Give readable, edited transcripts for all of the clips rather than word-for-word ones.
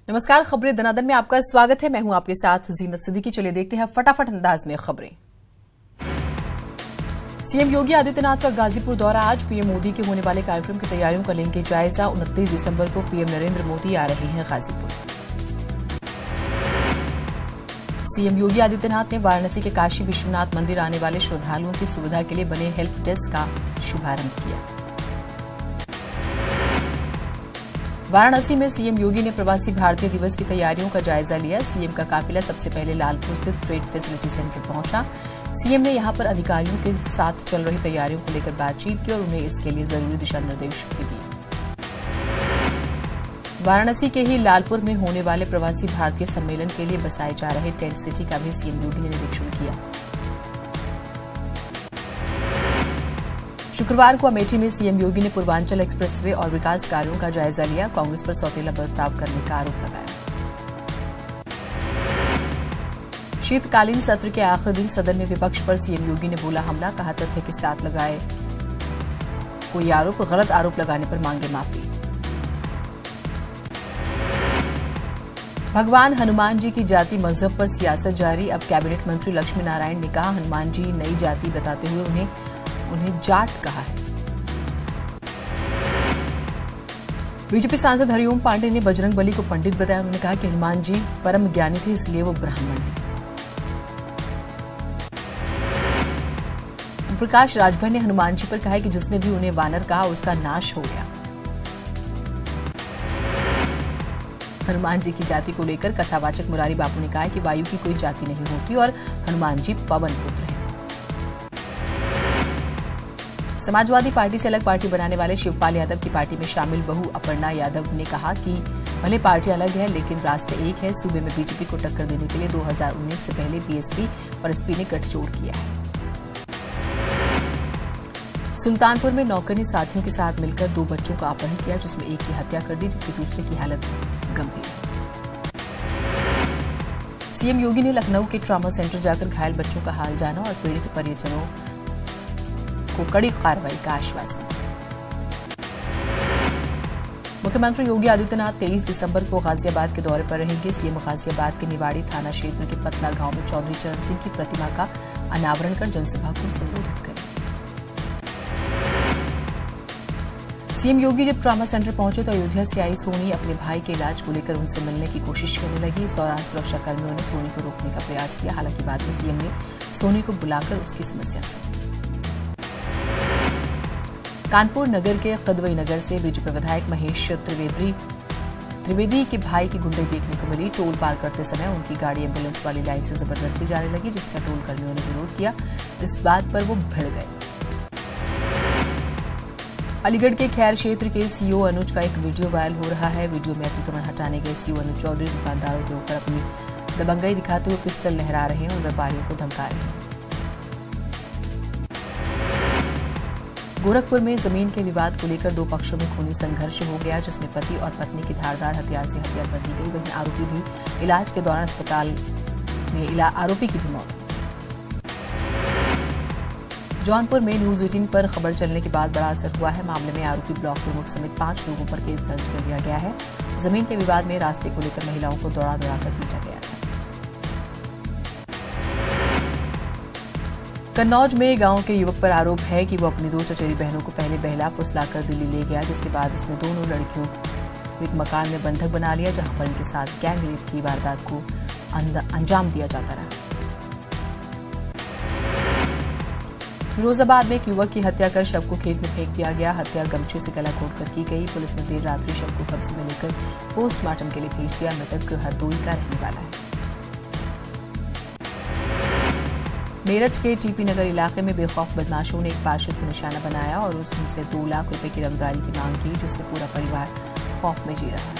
नमस्कार, खबरें दनादन में आपका स्वागत है। मैं हूं आपके साथ जीनत सिद्दीकी। चलिए देखते हैं फटाफट अंदाज में खबरें। सीएम योगी आदित्यनाथ का गाजीपुर दौरा। आज पीएम मोदी के होने वाले कार्यक्रम की तैयारियों का लेंगे जायजा। 29 दिसंबर को पीएम नरेंद्र मोदी आ रहे हैं गाजीपुर। सीएम योगी आदित्यनाथ ने वाराणसी के काशी विश्वनाथ मंदिर आने वाले श्रद्धालुओं की सुविधा के लिए बने हेल्प डेस्क का शुभारंभ किया। वाराणसी में सीएम योगी ने प्रवासी भारतीय दिवस की तैयारियों का जायजा लिया। सीएम का काफिला सबसे पहले लालपुर स्थित ट्रेड फैसिलिटी सेंटर पहुंचा। सीएम ने यहां पर अधिकारियों के साथ चल रही तैयारियों को लेकर बातचीत की और उन्हें इसके लिए जरूरी दिशा निर्देश भी दिए। वाराणसी के ही लालपुर में होने वाले प्रवासी भारतीय सम्मेलन के लिए बसाए जा रहे टेंट सिटी का भी सीएम योगी ने निरीक्षण किया। शुक्रवार को अमेठी में सीएम योगी ने पूर्वांचल एक्सप्रेसवे और विकास कार्यों का जायजा लिया। कांग्रेस पर सौतेला बर्ताव करने का आरोप लगाया। शीतकालीन सत्र के आखिरी दिन सदन में विपक्ष पर सीएम योगी ने बोला हमला। कहा तथ्य के साथ लगाए कोई आरोप, गलत आरोप लगाने पर मांगे माफी। भगवान हनुमान जी की जाति मजहब पर सियासत जारी। अब कैबिनेट मंत्री लक्ष्मी नारायण ने कहा हनुमान जी नई जाति बताते हुए उन्हें जाट कहा है। बीजेपी सांसद हरिओम पांडे ने बजरंगबली को पंडित बताया। उन्होंने कहा कि हनुमान जी परम ज्ञानी थे, इसलिए वो ब्राह्मण हैं। प्रकाश राजभर ने हनुमान जी पर कहा है कि जिसने भी उन्हें वानर कहा उसका नाश हो गया। हनुमान जी की जाति को लेकर कथावाचक मुरारी बापू ने कहा है कि वायु की कोई जाति नहीं होती और हनुमान जी पवन पुत्र हैं। समाजवादी पार्टी से अलग पार्टी बनाने वाले शिवपाल यादव की पार्टी में शामिल बहू अपर्णा यादव ने कहा कि भले पार्टी अलग है लेकिन रास्ते एक है। सूबे में बीजेपी को टक्कर देने के लिए 2019 से पहले बीएसपी और एसपी ने गठजोड़ किया है। सुल्तानपुर में नौकर ने साथियों के साथ मिलकर 2 बच्चों का अपहरण किया, जिसमें एक की हत्या कर दी जबकि दूसरे की हालत गंभीर है। सीएम योगी ने लखनऊ के ट्रॉमा सेंटर जाकर घायल बच्चों का हाल जाना और पीड़ित परिजनों को कड़ी कार्रवाई का आश्वासन। मुख्यमंत्री योगी आदित्यनाथ 23 दिसंबर को गाजियाबाद के दौरे पर रहेंगे। सीएम गाजियाबाद के निवाड़ी थाना क्षेत्र के पतला गांव में चौधरी चरण सिंह की प्रतिमा का अनावरण कर जनसभा को संबोधित करेंगे। सीएम योगी जब ट्रॉमा सेंटर पहुंचे तो अयोध्या से आई सोनी अपने भाई के इलाज को लेकर उनसे मिलने की कोशिश करने लगी। इस दौरान सुरक्षाकर्मियों ने सोनी को रोकने का प्रयास किया। हालांकि बाद में सीएम ने सोनी को बुलाकर उसकी समस्या सुनी। कानपुर नगर के कदवई नगर से बीजेपी विधायक महेश त्रिवेदी के भाई की गुंडे देखने को मिली। टोल पार करते समय उनकी गाड़ी एम्बुलेंस वाली लाइन से जबरदस्ती जाने लगी, जिसका टोल कर्मियों ने विरोध किया। इस बात पर वो भिड़ गए। अलीगढ़ के खैर क्षेत्र के सीओ अनुज का एक वीडियो वायरल हो रहा है। वीडियो में अतिक्रमण हटाने गए सीओ अनुज चौधरी दुकानदारों के ऊपर अपनी दबंगई दिखाते हुए पिस्टल लहरा रहे हैं और व्यापारियों को धमका रहे हैं। गोरखपुर में जमीन के विवाद को लेकर 2 पक्षों में खूनी संघर्ष हो गया, जिसमें पति और पत्नी की धारदार हथियार से हत्या कर दी गई। वहीं आरोपी भी इलाज के दौरान अस्पताल में आरोपी की भी मौत। जौनपुर में न्यूज 18 पर खबर चलने के बाद बड़ा असर हुआ है। मामले में आरोपी ब्लॉक प्रमुख समेत 5 लोगों पर केस दर्ज कर दिया गया है। जमीन के विवाद में रास्ते को लेकर महिलाओं को दौड़ा दौड़ाकर पीटा गया था। कन्नौज में गांव के युवक पर आरोप है कि वो अपनी 2 चचेरी बहनों को पहले बहला फुसलाकर दिल्ली ले गया, जिसके बाद इसमें दोनों लड़कियों को एक मकान में बंधक बना लिया, जहां पर इनके साथ गैंग रेप की वारदात को अंजाम दिया जाता रहा। फिरोजाबाद में एक युवक की हत्या कर शव को खेत में फेंक दिया गया। हत्या गमछे से गला घोंटकर की गई। पुलिस ने देर रात्रि शव को कब्जे में लेकर पोस्टमार्टम के लिए भेज दिया। मृतक हरदोई का रहने वाला है। मेरठ के टीपी नगर इलाके में बेखौफ बदमाशों ने एक पार्षद को निशाना बनाया और उनसे 2 लाख रुपए की रंगदारी की मांग की, जिससे पूरा परिवार खौफ में जी रहा है।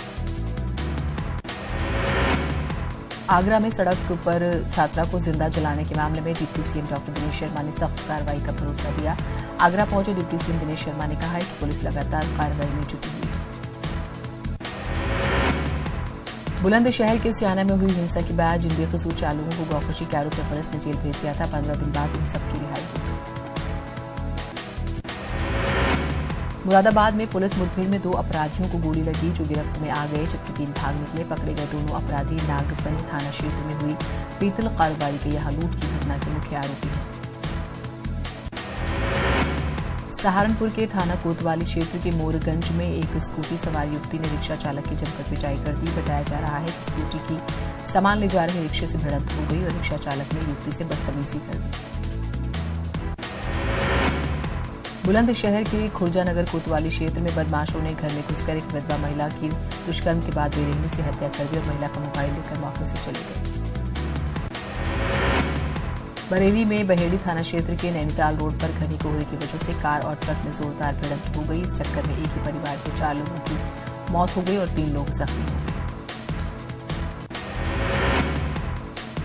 आगरा में सड़क पर छात्रा को जिंदा जलाने के मामले में deputy CM doctor Dinesh Sharma ने सख्त कार्रवाई का भरोसा दिया। आगरा पहुंचे डिप्टी सीएम दिनेश शर्मा ने कहा है कि पुलिस लगातार कार्रवाई में जुटी हुई है। बुलंदशहर के सियाना में हुई हिंसा के बाद जिन बेकसूर चालुओं को गौकशी के आरोप में पुलिस ने जेल भेज दिया था, 15 दिन बाद उन सबकी रिहाई हो गई। मुरादाबाद में पुलिस मुठभेड़ में 2 अपराधियों को गोली लगी, जो गिरफ्त में आ गए, जबकि 3 भाग निकले। पकड़े गए दोनों अपराधी नागफनी थाना क्षेत्र में हुई पीतल कारोबारी के यहां लूट की घटना के मुख्य आरोपी हैं। सहारनपुर के थाना कोतवाली क्षेत्र के मोरगंज में एक स्कूटी सवार युवती ने रिक्शा चालक की जमकर पिटाई कर दी। बताया जा रहा है कि स्कूटी की सामान ले जा रहे रिक्शे से भिड़ंत हो गई और रिक्शा चालक ने युवती से बदतमीजी कर दी। बुलंदशहर के खुर्जानगर कोतवाली क्षेत्र में बदमाशों ने घर में घुसकर एक विधवा महिला की दुष्कर्म के बाद बेरहमी से हत्या कर दी और महिला का मोबाइल लेकर मौके से चले गए। बरेली में बहेड़ी थाना क्षेत्र के नैनीताल रोड पर घनी कोहरे की वजह से कार और ट्रक में जोरदार भिड़ंत हो गई। इस टक्कर में एक ही परिवार के 4 लोगों की मौत हो गई और 3 लोग जख्मी हो गए।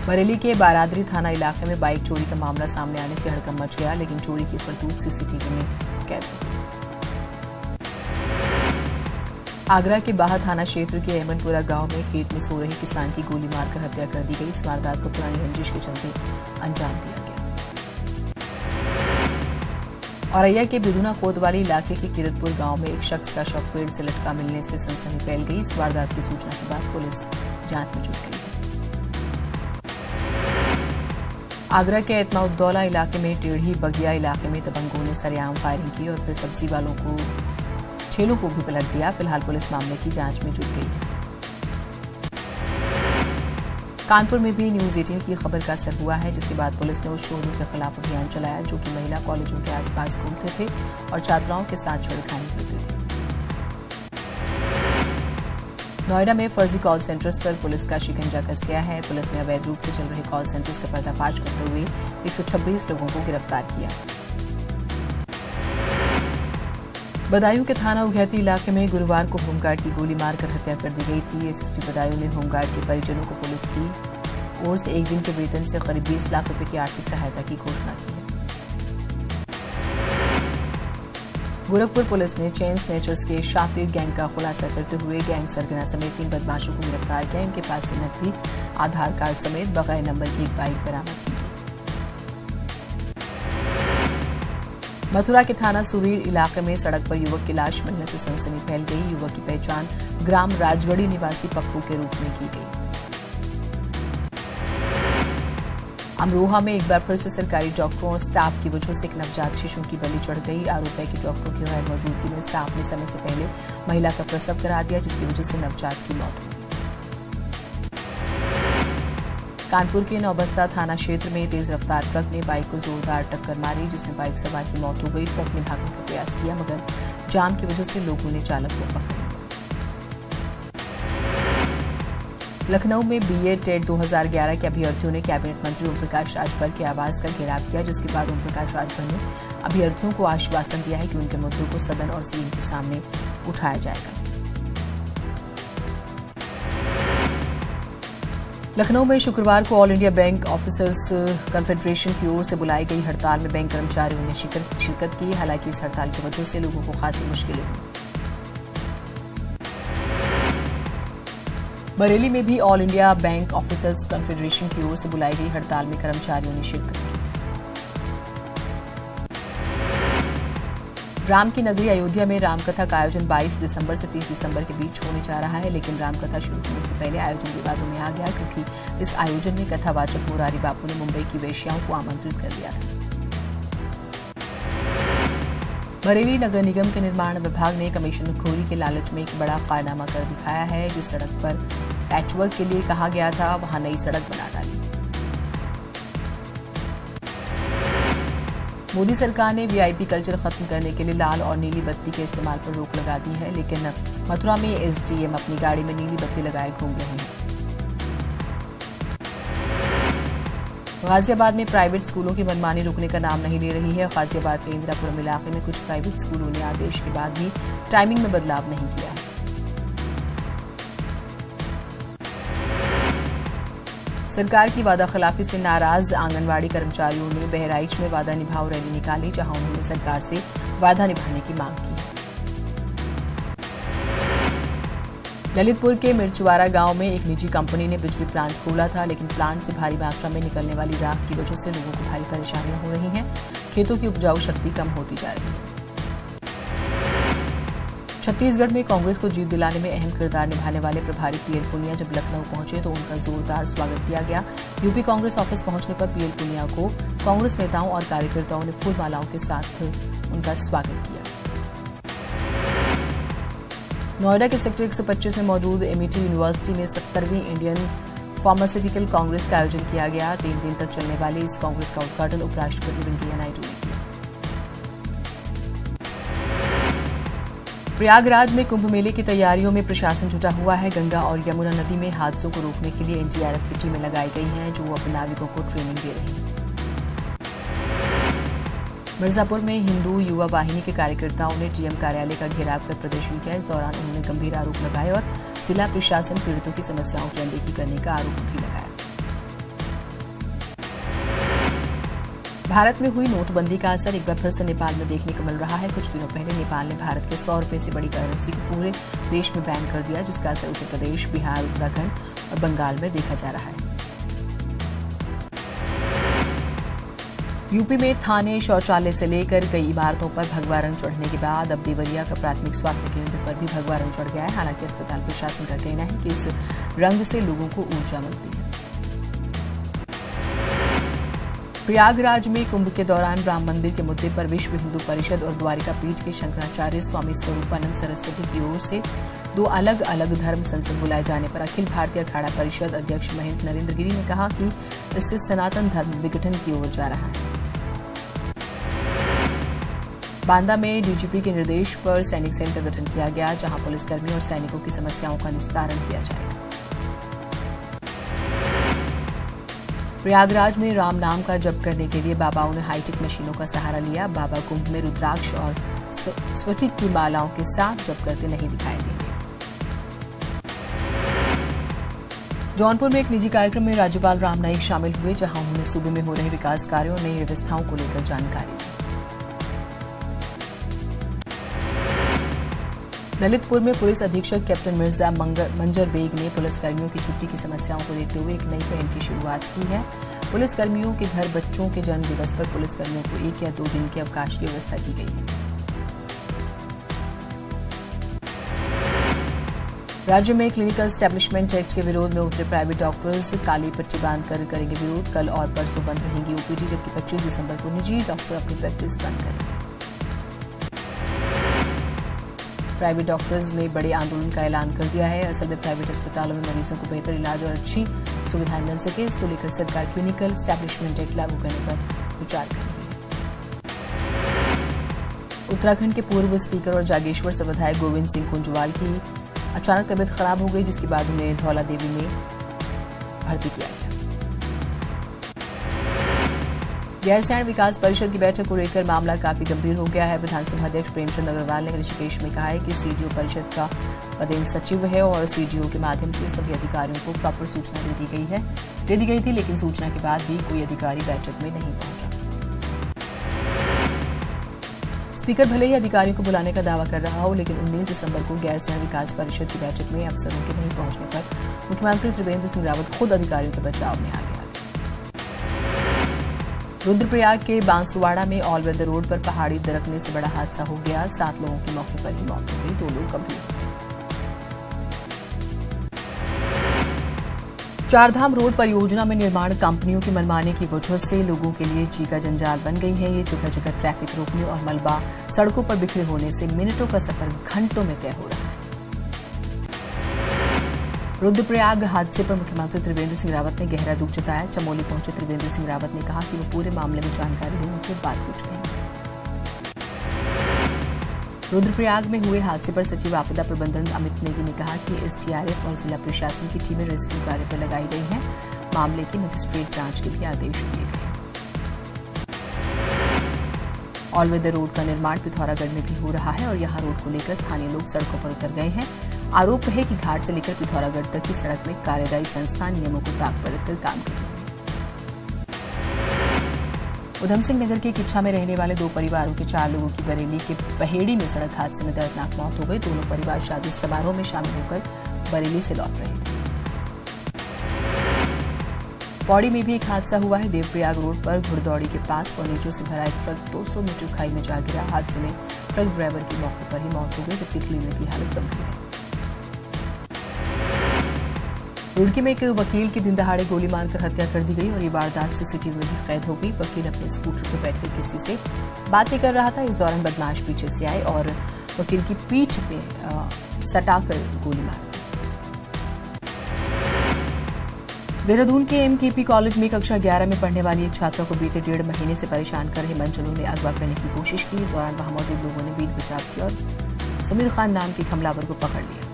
बरेली के बारादरी थाना इलाके में बाइक चोरी का मामला सामने आने से हड़कंप मच गया, लेकिन चोरी की करतूत सीसीटीवी में कैद हो गई। आगरा के बाहा थाना क्षेत्र के अहमदपुरा गांव में खेत में सो रहे किसान की गोली मारकर हत्या कर दी गई। इस वारदात को पुरानी रंजिश के चलते अंजाम दिया गया। औरैया के बिदुना कोतवाली इलाके के किरतपुर गांव में एक शख्स का शव पेड़ से लटका मिलने से सनसनी फैल गई। इस वारदात की सूचना के बाद पुलिस जांच में जुट गई है। आगरा के एतमाउद्दौला इलाके में टेढ़ी बगिया इलाके में दबंगों ने सरेआम फायरिंग की और फिर सब्जी वालों को ठेलों को भी पलट दिया। फिलहाल पुलिस मामले की जांच में जुट गई है। कानपुर में भी न्यूज 18 की खबर का असर हुआ है, जिसके बाद पुलिस ने उस शोरूम के खिलाफ अभियान चलाया जो कि महिला कॉलेजों के आसपास घूमते थे और छात्राओं के साथ छेड़खानी करते थे। नोएडा में फर्जी कॉल सेंटर्स पर पुलिस का शिकंजा कस गया है। पुलिस ने अवैध रूप से चल रहे कॉल सेंटर्स का पर्दाफाश करते हुए 126 लोगों को गिरफ्तार किया। बदायूं के थाना उघैती इलाके में गुरुवार को होमगार्ड की गोली मारकर हत्या कर दी गई थी। एसएसपी बदायूं ने होमगार्ड के परिजनों को पुलिस की ओर से एक दिन के वेतन से करीब 20 लाख रुपए की आर्थिक सहायता की घोषणा की है। गोरखपुर पुलिस ने चेन स्नैचर्स के शातिर गैंग का खुलासा करते हुए गैंग सरगना समेत 3 बदमाशों को गिरफ्तार किया। इनके पास से नकदी, आधार कार्ड समेत बकाया नंबर की एक बाइक बरामद की गई। मथुरा के थाना सुरीर इलाके में सड़क पर युवक की लाश मिलने से सनसनी फैल गई। युवक की पहचान ग्राम राजगढ़ी निवासी पप्पू के रूप में की गई। अमरोहा में एक बार फिर से सरकारी डॉक्टरों और स्टाफ की वजह से एक नवजात शिशु की बलि चढ़ गई। आरोप है कि डॉक्टरों की गैर मौजूदगी में स्टाफ ने समय से पहले महिला का प्रसव करा दिया, जिसकी वजह से नवजात की मौत हो गई। कानपुर के नौबस्ता थाना क्षेत्र में तेज रफ्तार ट्रक ने बाइक को जोरदार टक्कर मारी, जिसमें बाइक सवार की मौत हो गई। ट्रक ने भागने का प्रयास किया, मगर जाम की वजह से लोगों ने चालक को पकड़ लिया। लखनऊ में बीएड टेट 2011 के अभ्यर्थियों ने कैबिनेट मंत्री ओम प्रकाश राजभर के आवास का घेराव किया, जिसके बाद ओम प्रकाश राजभर ने अभ्यर्थियों को आश्वासन दिया है कि उनके मुद्दों को सदन और सीएम के सामने उठाया जाएगा। लखनऊ में शुक्रवार को all India bank officers confederation की ओर से बुलाई गई हड़ताल में बैंक कर्मचारियों ने शिरकत की। हालांकि इस हड़ताल की वजह से लोगों को खासी मुश्किलें हुई। बरेली में भी all India bank officers confederation की ओर से बुलाई गई हड़ताल में कर्मचारियों ने शिरकत की। राम की नगरी अयोध्या में रामकथा का आयोजन 22 दिसंबर से 30 दिसंबर के बीच होने जा रहा है, लेकिन रामकथा शुरू होने से पहले आयोजन विवादों में आ गया, क्योंकि इस आयोजन में कथावाचक मुरारी बापू ने मुंबई की वेश्याओं को आमंत्रित कर लिया था। बरेली नगर निगम के निर्माण विभाग ने कमीशनखोरी के लालच में एक बड़ा कारनामा कर दिखाया है। जिस सड़क पर पैचवर्क के लिए कहा गया था, वहां नई सड़क बना डाली। मोदी सरकार ने वीआईपी कल्चर खत्म करने के लिए लाल और नीली बत्ती के इस्तेमाल पर रोक लगा दी है, लेकिन मथुरा में एसडीएम अपनी गाड़ी में नीली बत्ती लगाए घूम रहे हैं। गाजियाबाद में प्राइवेट स्कूलों की मनमानी रुकने का नाम नहीं ले रही है। गाजियाबाद के इंदिरापुरम इलाके में कुछ प्राइवेट स्कूलों ने आदेश के बाद भी टाइमिंग में बदलाव नहीं किया है। सरकार की वादा खिलाफी से नाराज आंगनवाड़ी कर्मचारियों ने बहराइच में वादा निभाओ रैली निकाली, जहां उन्होंने सरकार से वादा निभाने की मांग की। ललितपुर के मिर्चवाड़ा गांव में एक निजी कंपनी ने बिजली प्लांट खोला था, लेकिन प्लांट से भारी मात्रा में निकलने वाली राख की वजह से लोगों को भारी परेशानियां हो रही हैं। खेतों की उपजाऊ शक्ति कम होती जा रही है। छत्तीसगढ़ में कांग्रेस को जीत दिलाने में अहम किरदार निभाने वाले प्रभारी पीएल पुनिया जब लखनऊ पहुंचे तो उनका जोरदार स्वागत किया गया। यूपी कांग्रेस ऑफिस पहुंचने पर पीएल पुनिया को कांग्रेस नेताओं और कार्यकर्ताओं ने फूल मालाओं के साथ उनका स्वागत किया। नोएडा के सेक्टर 125 में मौजूद एमईटी यूनिवर्सिटी में 70वीं इंडियन फार्मास्यूटिकल कांग्रेस का आयोजन किया गया। 3 दिन तक चलने वाली इस कांग्रेस का उद्घाटन उपराष्ट्रपति वेंकैया नायडू ने किया। प्रयागराज में कुंभ मेले की तैयारियों में प्रशासन जुटा हुआ है। गंगा और यमुना नदी में हादसों को रोकने के लिए एनडीआरएफ की टीमें लगाई गई हैं, जो अपने नाविकों को ट्रेनिंग दे रही हैं। मिर्जापुर में हिंदू युवा वाहिनी के कार्यकर्ताओं ने टीएम कार्यालय का घेराव कर प्रदर्शन किया। इस दौरान उन्होंने गंभीर आरोप लगाए और जिला प्रशासन पीड़ितों की समस्याओं की अनदेखी करने का आरोप भी लगाया। भारत में हुई नोटबंदी का असर एक बार फिर से नेपाल में देखने को मिल रहा है। कुछ दिनों पहले नेपाल ने भारत के 100 रुपए से बड़ी करेंसी को पूरे देश में बैन कर दिया, जिसका असर उत्तर प्रदेश, बिहार, उत्तराखंड और बंगाल में देखा जा रहा है। यूपी में थाने, शौचालय से लेकर कई इमारतों पर भगवा रंग चढ़ने के बाद अब देवरिया का प्राथमिक स्वास्थ्य केंद्र पर भी भगवा रंग चढ़ गया है। हालांकि अस्पताल प्रशासन का कहना है कि इस रंग से लोगों को ऊर्जा मिलती है। प्रयागराज में कुंभ के दौरान राम मंदिर के मुद्दे पर विश्व हिंदू परिषद और द्वारिका पीठ के शंकराचार्य स्वामी स्वरूपानंद सरस्वती की ओर से 2 अलग अलग धर्म संसद बुलाए जाने पर अखिल भारतीय अखाड़ा परिषद अध्यक्ष महंत नरेंद्र गिरी ने कहा कि इससे सनातन धर्म विघटन की ओर जा रहा है। बांदा में डीजीपी के निर्देश पर सैनिक सेल का गठन किया गया, जहां पुलिसकर्मियों और सैनिकों की समस्याओं का निस्तारण किया जाएगा। प्रयागराज में राम नाम का जप करने के लिए बाबाओं ने हाईटेक मशीनों का सहारा लिया। बाबा कुंभ में रुद्राक्ष और स्फटिक की मालाओं के साथ जप करते नहीं दिखाई देंगे। जौनपुर में एक निजी कार्यक्रम में राज्यपाल राम नाईक शामिल हुए, जहां उन्होंने सूबे में हो रहे विकास कार्यों और नई व्यवस्थाओं को लेकर जानकारी दी। ललितपुर में पुलिस अधीक्षक कैप्टन मिर्जा मंजर बेग ने पुलिसकर्मियों की छुट्टी की समस्याओं को देखते हुए एक नई पहल की शुरुआत की है। पुलिसकर्मियों के घर बच्चों के जन्म दिवस पर पुलिसकर्मियों को 1 या 2 दिन के अवकाश की व्यवस्था की गई है। राज्य में क्लिनिकल एस्टैब्लिशमेंट एक्ट के विरोध में उतरे प्राइवेट डॉक्टर्स काली पट्टी बांधकर करेंगे विरोध। कल और परसों बंद रहेंगी ओपीडी, जबकि 25 दिसंबर को निजी डॉक्टर अपनी प्रैक्टिस बंद करेंगे। प्राइवेट डॉक्टर्स ने बड़े आंदोलन का ऐलान कर दिया है। असल में प्राइवेट अस्पतालों में मरीजों को बेहतर इलाज और अच्छी सुविधाएं मिल सके, इसको लेकर सरकार क्लिनिकल एस्टैब्लिशमेंट एक्ट लागू करने पर विचार कर रही है। उत्तराखंड के पूर्व स्पीकर और जागेश्वर से विधायक गोविंद सिंह कुंजवाल की अचानक तबीयत खराब हो गई, जिसके बाद उन्हें धौलादेवी में भर्ती किया गया। गैरसैंण विकास परिषद की बैठक को लेकर मामला काफी गंभीर हो गया है। विधानसभा अध्यक्ष प्रेमचंद अग्रवाल ने ऋषिकेश में कहा है कि सीडीओ परिषद का पदेन सचिव है और सीडीओ के माध्यम से सभी अधिकारियों को प्रॉपर सूचना दे दी गई थी, लेकिन सूचना के बाद भी कोई अधिकारी बैठक में नहीं पहुंचा। स्पीकर भले ही अधिकारियों को बुलाने का दावा कर रहा हो, लेकिन 19 दिसंबर को गैरसैंण विकास परिषद की बैठक में अफसरों के नहीं पहुंचने पर मुख्यमंत्री त्रिवेंद्र सिंह रावत खुद अधिकारियों के बचाव में आ गया। रुद्रप्रयाग के बांसवाड़ा में ऑल वेदर रोड पर पहाड़ी दरकने से बड़ा हादसा हो गया। 7 लोगों की मौके पर ही मौत हो गई, 2 लोग गंभीर हो गए। चारधाम रोड परियोजना में निर्माण कंपनियों की मनमानी की वजह से लोगों के लिए चीका जंजाल बन गई है। ये जगह जगह ट्रैफिक रोकने और मलबा सड़कों पर बिखरे होने से मिनटों का सफर घंटों में तय हो रहा है। रुद्रप्रयाग हादसे पर मुख्यमंत्री त्रिवेंद्र सिंह रावत ने गहरा दुख जताया। चमोली पहुंचे त्रिवेंद्र सिंह रावत ने कहा कि वो पूरे मामले में जानकारी लेने के बाद पूछ रहे हैं। रुद्रप्रयाग में हुए हादसे पर सचिव आपदा प्रबंधन अमित नेगी ने कहा कि एसडीआरएफ और जिला प्रशासन की टीमें रेस्क्यू कार्य पर लगाई गई हैं। मामले की मजिस्ट्रेट जांच के भी आदेश दिए गए। ऑल वेदर रोड का निर्माण पिथौरागढ़ में भी हो रहा है और यहां रोड को लेकर स्थानीय लोग सड़कों पर उतर गए हैं। आरोप है कि घाट से लेकर पिथौरागढ़ तक की सड़क में कार्यदायी संस्था नियमों को ताक पर रखकर काम कर रही है। उधम सिंह नगर के किच्छा में रहने वाले 2 परिवारों के 4 लोगों की बरेली के पहेड़ी में सड़क हादसे में दर्दनाक मौत हो गई। दोनों परिवार शादी समारोह में शामिल होकर बरेली से लौट रहे थे। पौड़ी में भी एक हादसा हुआ है। देवप्रयाग रोड पर घुड़दौड़ी के पास पौनीचों से भरा एक ट्रक 200 मीटर खाई में जा गिरा। हादसे में ट्रक ड्राइवर की मौके पर ही मौत हो गई, जबकि क्लीनर की हालत गंभीर है। रुड़की में एक वकील की दिन दहाड़े गोली मारकर हत्या कर दी गई और ये वारदात सीसीटीवी में भी कैद हो गई। वकील अपने स्कूटर पर बैठकर किसी से बातें कर रहा था। इस दौरान बदमाश पीछे से आए और वकील की पीठ में सटाकर गोली मार दी। देहरादून के एमकेपी कॉलेज में कक्षा 11 में पढ़ने वाली एक छात्रा को बीते 1.5 महीने से परेशान कर रहे मंचलों ने अगवा करने की कोशिश की। इस दौरान वहां मौजूद लोगों ने बीच बचाव किया और समीर खान नाम के हमलावर को पकड़ लिया।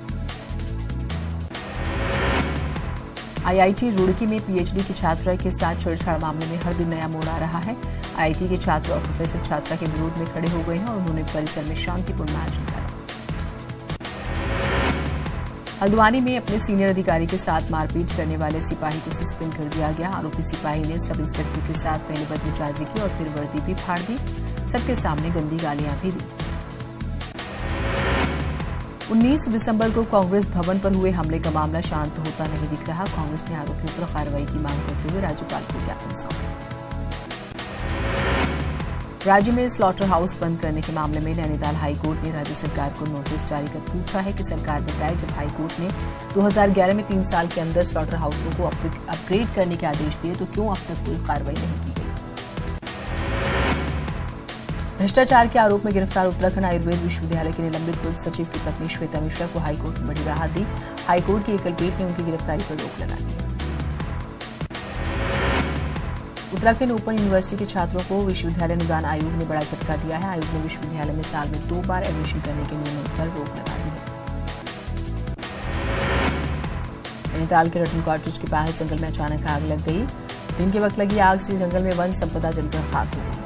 आईआईटी रुड़की में पीएचडी की छात्रा के साथ छेड़छाड़ मामले में हर दिन नया मोड़ आ रहा है। आईआईटी के छात्र और प्रोफेसर छात्रा के विरोध में खड़े हो गए हैं और उन्होंने परिसर में शांतिपूर्ण मार्च निकाला। हल्द्वानी में अपने सीनियर अधिकारी के साथ मारपीट करने वाले सिपाही को सस्पेंड कर दिया गया। आरोपी सिपाही ने सब इंस्पेक्टर के साथ पहले बदमिजाजी की और फिर वर्दी भी फाड़ दी। सबके सामने गंदी गालियां भी दी। 19 दिसंबर को कांग्रेस भवन पर हुए हमले का मामला शांत होता नहीं दिख रहा। कांग्रेस ने आरोपियों पर कार्रवाई की मांग करते हुए राज्यपाल को ज्ञापन सौंपा। राज्य में स्लॉटर हाउस बंद करने के मामले में नैनीताल हाईकोर्ट ने राज्य सरकार को नोटिस जारी कर पूछा है कि सरकार बताए, जब हाईकोर्ट ने 2011 में 3 साल के अंदर स्लॉटर हाउसों को अपग्रेड करने के आदेश दिए तो क्यों अब तक कोई कार्रवाई नहीं की गई। भ्रष्टाचार के आरोप में गिरफ्तार उत्तराखंड आयुर्वेद विश्वविद्यालय के निलंबित कुल सचिव की पत्नी श्वेता मिश्रा को हाईकोर्ट ने बड़ी राहत दी। हाईकोर्ट की एकल पीठ ने उनकी गिरफ्तारी पर रोक लगा दी। उत्तराखंड ओपन यूनिवर्सिटी के छात्रों को विश्वविद्यालय अनुदान आयोग ने बड़ा झटका दिया है। आयोग ने विश्वविद्यालय में साल में 2 बार एडमिशन करने के नियमों पर रोक लगा दी है। नैनीताल के रतन कॉटेज के पास जंगल में अचानक आग लग गई। दिन के वक्त लगी आग से जंगल में वन संपदा जलकर खाक हो गई।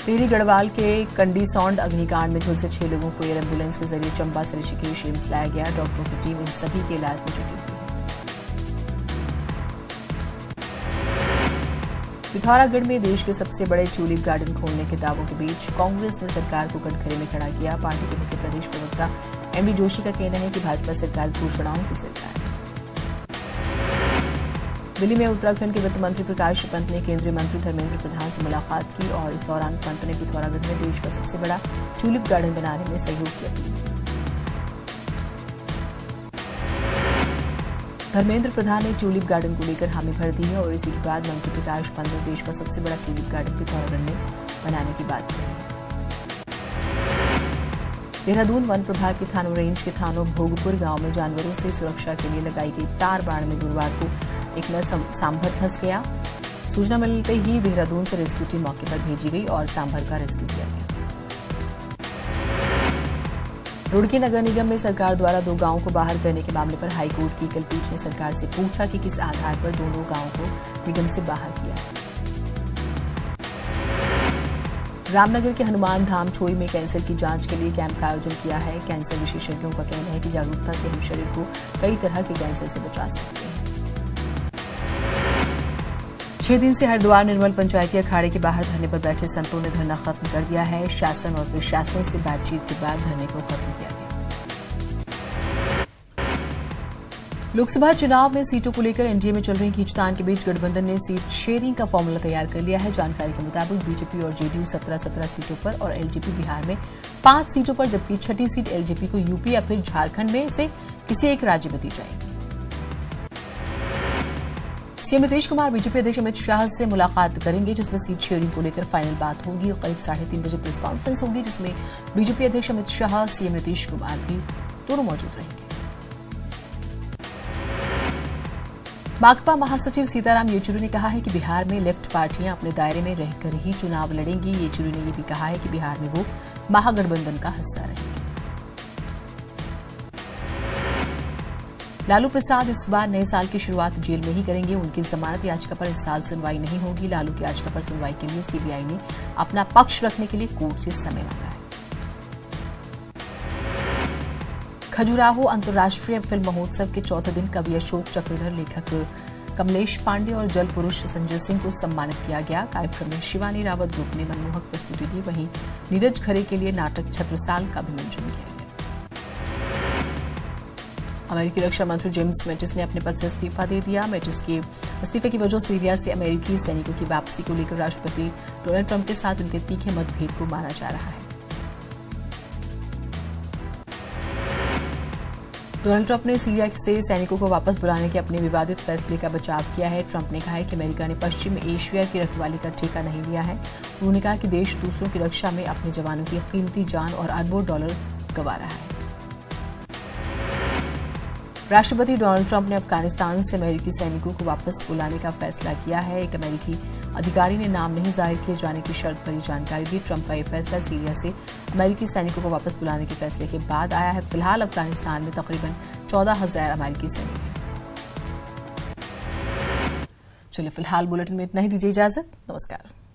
टिहरी गढ़वाल के कंडी सौंड अग्निकांड में झुलसे 6 लोगों को एयर एम्बुलेंस के जरिए चंबा से ऋषिकेश एम्स लाया गया। डॉक्टरों की टीम इन सभी के इलाज में जुटी हुई है। पिथौरागढ़ में देश के सबसे बड़े ट्यूलिप गार्डन खोलने के दावों के बीच कांग्रेस ने सरकार को कटघरे में खड़ा किया। पार्टी के मुख्य प्रदेश प्रवक्ता एमडी जोशी का कहना है कि भाजपा सरकार घोषणाओं की सरकार है। दिल्ली में उत्तराखंड के वित्त मंत्री प्रकाश पंत ने केंद्रीय मंत्री धर्मेंद्र प्रधान से मुलाकात की और इस दौरान पंत ने पिथौरागढ़ में देश का सबसे बड़ा ट्यूलिप गार्डन बनाने में सहयोग की अपील की। धर्मेंद्र प्रधान ने ट्यूलिप गार्डन को लेकर हामी भर दी है और इसी के बाद मंत्री प्रकाश पंत ने देश का सबसे बड़ा ट्यूलिप गार्डन पिथौरागढ़ में बनाने की बात कही है। देहरादून वन प्रभाग के थानों रेंज के थानों भोगपुर गांव में जानवरों से सुरक्षा के लिए लगाई गई तार बाड़ में गुरुवार को एक नर सांभर फंस गया। सूचना मिलते ही देहरादून से रेस्क्यू टीम मौके पर भेजी गई और सांभर का रेस्क्यू किया गया। रुड़की नगर निगम में सरकार द्वारा 2 गांवों को बाहर करने के मामले पर हाईकोर्ट की एकल पीठ ने सरकार से पूछा कि किस आधार पर दोनों गांवों को निगम से बाहर किया। रामनगर के हनुमान धाम छोई में कैंसर की जांच के लिए कैंप का आयोजन किया है। कैंसर विशेषज्ञों का कहना है कि जागरूकता से हम शरीर को कई तरह के कैंसर से बचा सकते हैं। 6 दिन से हरिद्वार निर्मल पंचायती अखाड़े के बाहर धरने पर बैठे संतों ने धरना खत्म कर दिया है। शासन और प्रशासन से बातचीत के बाद धरने को खत्म किया गया। लोकसभा चुनाव में सीटों को लेकर एनडीए में चल रही खींचतान के बीच गठबंधन ने सीट शेयरिंग का फॉर्मूला तैयार कर लिया है। जानकारी के मुताबिक बीजेपी और जेडीयू 17 सीटों पर और एलजेपी बिहार में 5 सीटों पर, जबकि 6ठी सीट एलजेपी को यूपी या फिर झारखंड में से किसी एक राज्य में दी जाएगी। सीएम नीतीश कुमार बीजेपी अध्यक्ष अमित शाह से मुलाकात करेंगे, जिसमें सीट शेयरिंग को लेकर फाइनल बात होगी। करीब 3:30 बजे प्रेस कॉन्फ्रेंस होगी, जिसमें बीजेपी अध्यक्ष अमित शाह, सीएम नीतीश कुमार भी दोनों मौजूद रहेंगे। माकपा महासचिव सीताराम येचुरी ने कहा है कि बिहार में लेफ्ट पार्टियां अपने दायरे में रहकर ही चुनाव लड़ेंगी। येचुरी ने यह भी कहा है कि बिहार में वो महागठबंधन का हिस्सा रहेंगे। लालू प्रसाद इस बार नए साल की शुरुआत जेल में ही करेंगे। उनकी जमानत याचिका पर इस साल सुनवाई नहीं होगी। लालू की याचिका पर सुनवाई के लिए सीबीआई ने अपना पक्ष रखने के लिए कोर्ट से समय मांगा है। खजुराहो अंतर्राष्ट्रीय फिल्म महोत्सव के चौथे दिन कवि अशोक चक्रधर, लेखक कमलेश पांडे और जल पुरुष संजय सिंह को सम्मानित किया गया। कार्यक्रम में शिवानी रावत ग्रुप ने मनमोहक प्रस्तुति दी। वहीं नीरज खरे के लिए नाटक छत्रसाल का भी मंचन किया गया। अमेरिकी रक्षा मंत्री जेम्स मैटिस ने अपने पद से इस्तीफा दे दिया। मैटिस के इस्तीफे की वजह सीरिया से अमेरिकी सैनिकों की वापसी को लेकर राष्ट्रपति डोनाल्ड ट्रंप के साथ उनके तीखे मतभेद को माना जा रहा है। डोनाल्ड ट्रंप ने सीरिया से सैनिकों को वापस बुलाने के अपने विवादित फैसले का बचाव किया है। ट्रंप ने कहा है कि अमेरिका ने पश्चिम एशिया की रखवाली का ठेका नहीं लिया है। उन्होंने कहा कि देश दूसरों की रक्षा में अपने जवानों की कीमती जान और अरबों डॉलर गंवा रहा है। राष्ट्रपति डोनाल्ड ट्रंप ने अफगानिस्तान से अमेरिकी सैनिकों को वापस बुलाने का फैसला किया है। एक अमेरिकी अधिकारी ने नाम नहीं जाहिर किए जाने की शर्त पर जानकारी दी। ट्रंप का यह फैसला सीरिया से अमेरिकी सैनिकों को वापस बुलाने के फैसले के बाद आया है। फिलहाल अफगानिस्तान में तकरीबन 14,000 अमेरिकी सैनिक हैं। चलिए फिलहाल बुलेटिन में इतना ही, दीजिए इजाजत। नमस्कार।